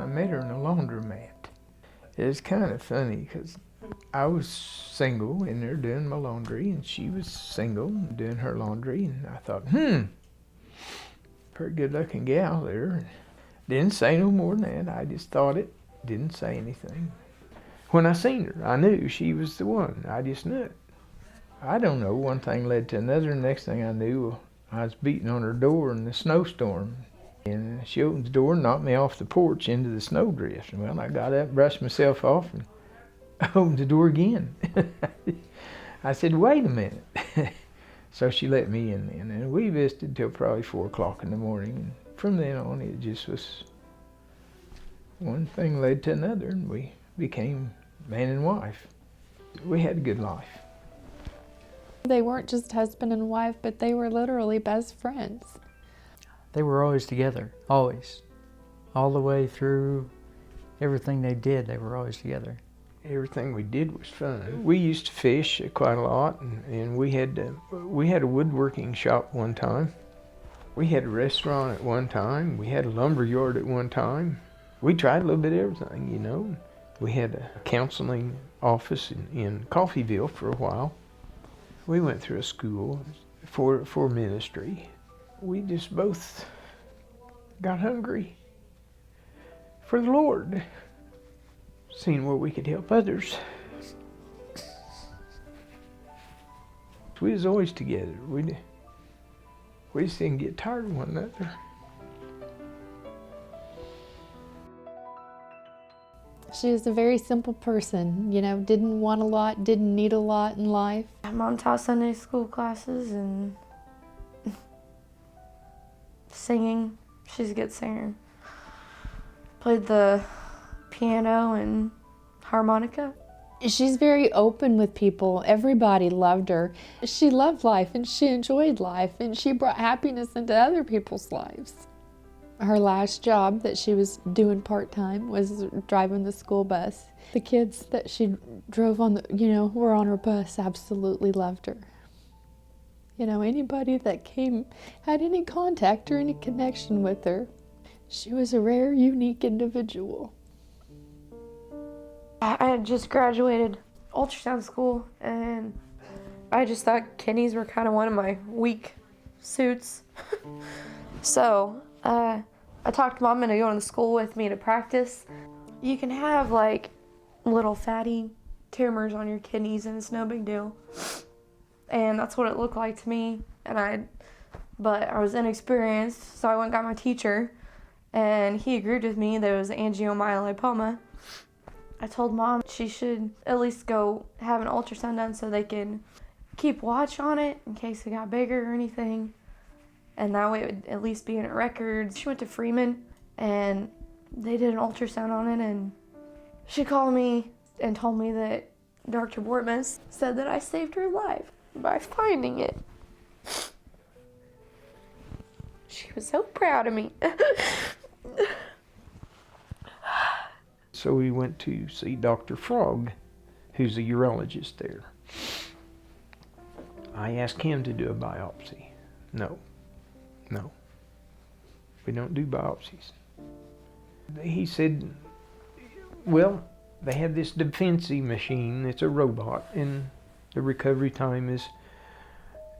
met her in a laundromat. It was kind of funny because I was single in there doing my laundry, and she was single doing her laundry, and I thought, pretty good looking gal there. Didn't say no more than that. I just thought it, didn't say anything. When I seen her, I knew she was the one. I just knew it. I don't know, one thing led to another, and next thing I knew, I was beating on her door in the snowstorm. And she opened the door and knocked me off the porch into the snowdrift. And well, I got up, brushed myself off, and opened the door again. I said, wait a minute. So she let me in then, and we visited till probably 4 o'clock in the morning. And from then on, it just was one thing led to another, and we became man and wife. We had a good life. They weren't just husband and wife, but they were literally best friends. They were always together, always. All the way through everything they did, they were always together. Everything we did was fun. We used to fish quite a lot, and we had a woodworking shop one time. We had a restaurant at one time. We had a lumber yard at one time. We tried a little bit of everything, you know. We had a counseling office in Coffeyville for a while. We went through a school for ministry. We just both got hungry for the Lord, seeing where we could help others. We was always together. We just didn't get tired of one another. She was a very simple person, you know, didn't want a lot, didn't need a lot in life. My mom taught Sunday school classes and singing. She's a good singer. Played the piano and harmonica. She's very open with people. Everybody loved her. She loved life and she enjoyed life and she brought happiness into other people's lives. Her last job that she was doing part-time was driving the school bus. The kids that she drove on were on her bus absolutely loved her. You know, anybody that came, had any contact or any connection with her, she was a rare, unique individual. I had just graduated ultrasound school, and I just thought kidneys were kind of one of my weak suits. So I talked Mom into going to school with me to practice. You can have like little fatty tumors on your kidneys, and it's no big deal. And that's what it looked like to me. But I was inexperienced, so I went and got my teacher, and he agreed with me that it was angiomyolipoma. I told Mom she should at least go have an ultrasound done so they can keep watch on it in case it got bigger or anything. And that way it would at least be in records. She went to Freeman and they did an ultrasound on it, and she called me and told me that Dr. Bortmas said that I saved her life by finding it. She was so proud of me. So we went to see Dr. Frog, who's a urologist there. I asked him to do a biopsy. No, we don't do biopsies. He said, well, they have this defensive machine, it's a robot, and the recovery time is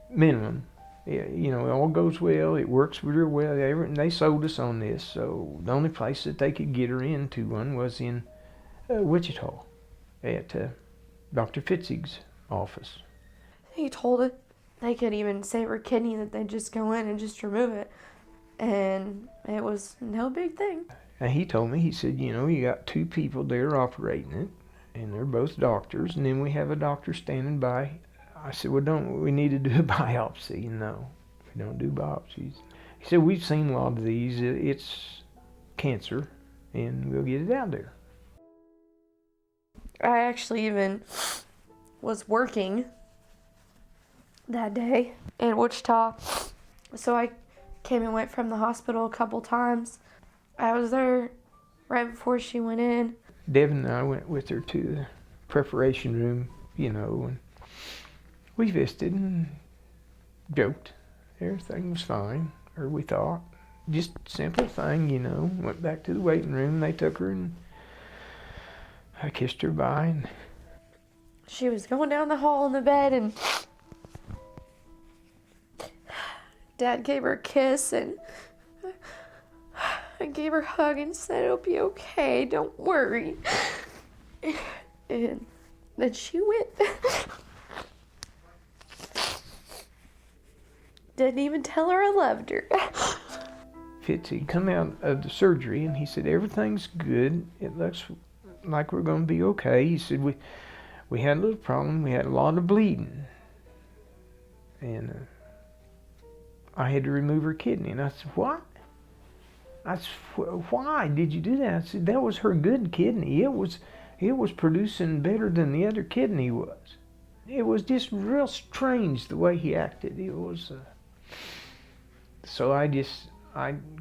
minimum. You know, it all goes well, it works real well. They sold us on this, so the only place that they could get her into one was in Wichita at Dr. Fitzig's office. He told it they could even save her kidney, that they'd just go in and just remove it. And it was no big thing. And he told me, he said, you know, you got 2 people there operating it, and they're both doctors, and then we have a doctor standing by. I said, well, don't we need to do a biopsy? No, we don't do biopsies. He said, we've seen a lot of these. It's cancer, and we'll get it out there. I actually even was working that day in Wichita. So I came and went from the hospital a couple times. I was there right before she went in. Devin and I went with her to the preparation room, you know, and we visited and joked. Everything was fine, or we thought. just simple thing, you know. Went back to the waiting room. They took her and I kissed her bye. And she was going down the hall in the bed, and Dad gave her a kiss and I gave her a hug and said, "It'll be okay, don't worry." And then she went. Didn't even tell her I loved her. Fitzig come out of the surgery and he said, "Everything's good. It looks like we're going to be okay." He said, we had a little problem. We had a lot of bleeding. And I had to remove her kidney." And I said, "What?" I said, "Why did you do that?" I said, "That was her good kidney. It was producing better than the other kidney was." It was just real strange the way he acted. It was, so I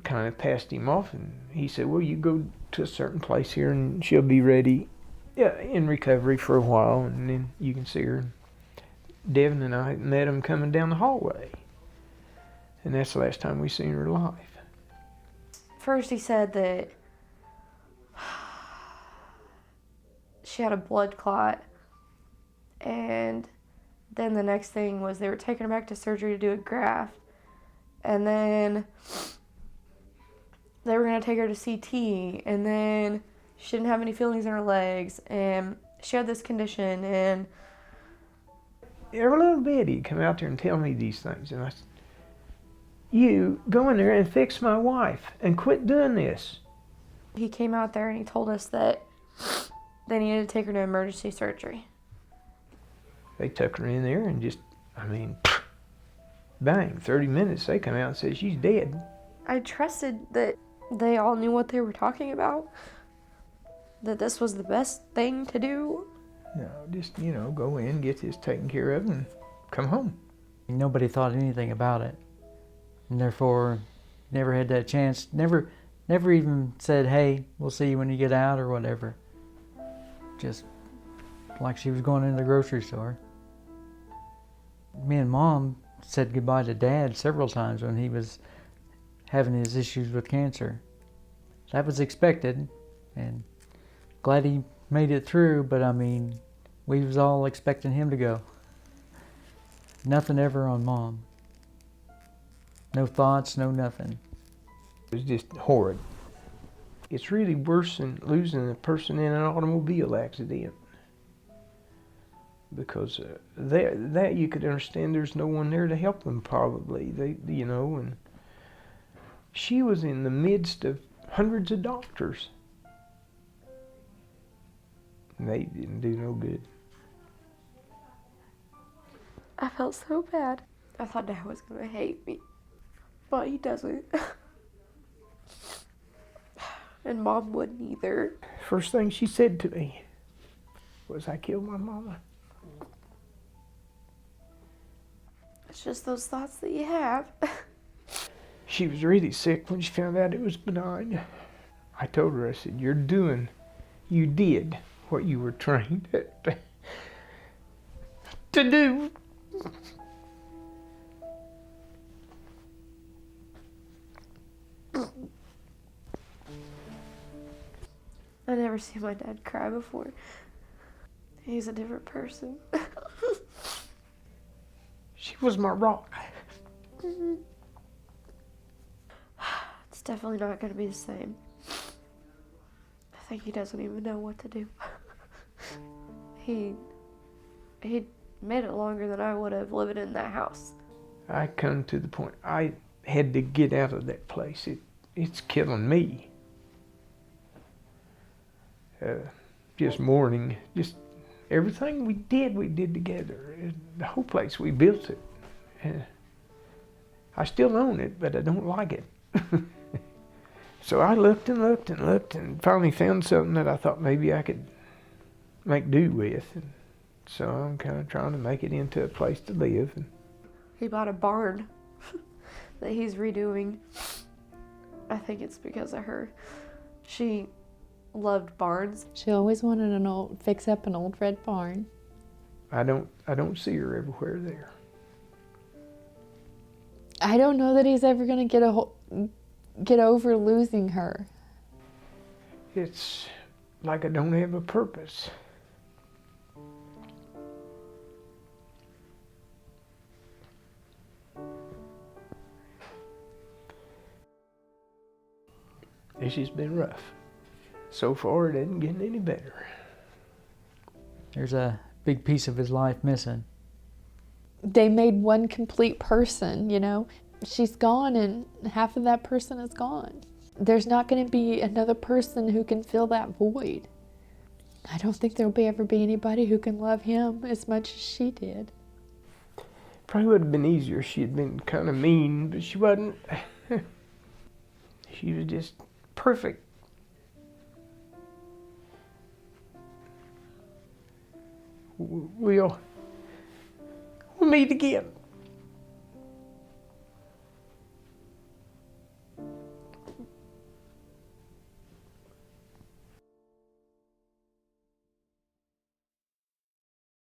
kind of passed him off, and he said, "Well, you go to a certain place here and she'll be ready in recovery for a while, and then you can see her." Devin and I met him coming down the hallway, and that's the last time we seen her live. First he said that she had a blood clot, and then the next thing was they were taking her back to surgery to do a graft, and then they were going to take her to CT, and then she didn't have any feelings in her legs, and she had this condition, and Every little bit he'd come out there and tell me these things, and I said, "You go in there and fix my wife and quit doing this." he came out there and he told us that they needed to take her to emergency surgery. They took her in there and just, bang, 30 minutes, they come out and said she's dead. I trusted that they all knew what they were talking about, that this was the best thing to do. No, just, go in, get this taken care of, and come home. Nobody thought anything about it, and therefore never had that chance. Never even said, "Hey, we'll see you when you get out," or whatever. Just like she was going into the grocery store. Me and Mom said goodbye to Dad several times when he was having his issues with cancer. That was expected, and glad he made it through, but we was all expecting him to go. Nothing ever on Mom. No thoughts, no nothing. It was just horrid. It's really worse than losing a person in an automobile accident. Because that you could understand, there's no one there to help them probably. And she was in the midst of hundreds of doctors. And they didn't do no good. I felt so bad. I thought Dad was going to hate me, but he doesn't. And Mom wouldn't either. First thing she said to me was, "I killed my mama." It's just those thoughts that you have. She was really sick when she found out it was benign. I told her, I said, you did what you were trained to do. I never seen my dad cry before. He's a different person. She was my rock. It's definitely not going to be the same. I think he doesn't even know what to do. He made it longer than I would have living in that house. I come to the point, I had to get out of that place. It's killing me. Just mourning, just everything we did together. The whole place, we built it. I still own it, but I don't like it. So I looked and looked and looked and finally found something that I thought maybe I could make do with. And so I'm kind of trying to make it into a place to live. He bought a barn that he's redoing. I think it's because of her. She loved barns. She always wanted fix up an old red barn. I don't see her everywhere there. I don't know that he's ever going to get get over losing her? It's like I don't have a purpose. This has been rough. So far, it isn't getting any better. There's a big piece of his life missing. They made one complete person, you know. She's gone and half of that person is gone. There's not going to be another person who can fill that void. I don't think there'll ever be anybody who can love him as much as she did. Probably would have been easier if she had been kind of mean, but she wasn't. She was just perfect. We'll meet again.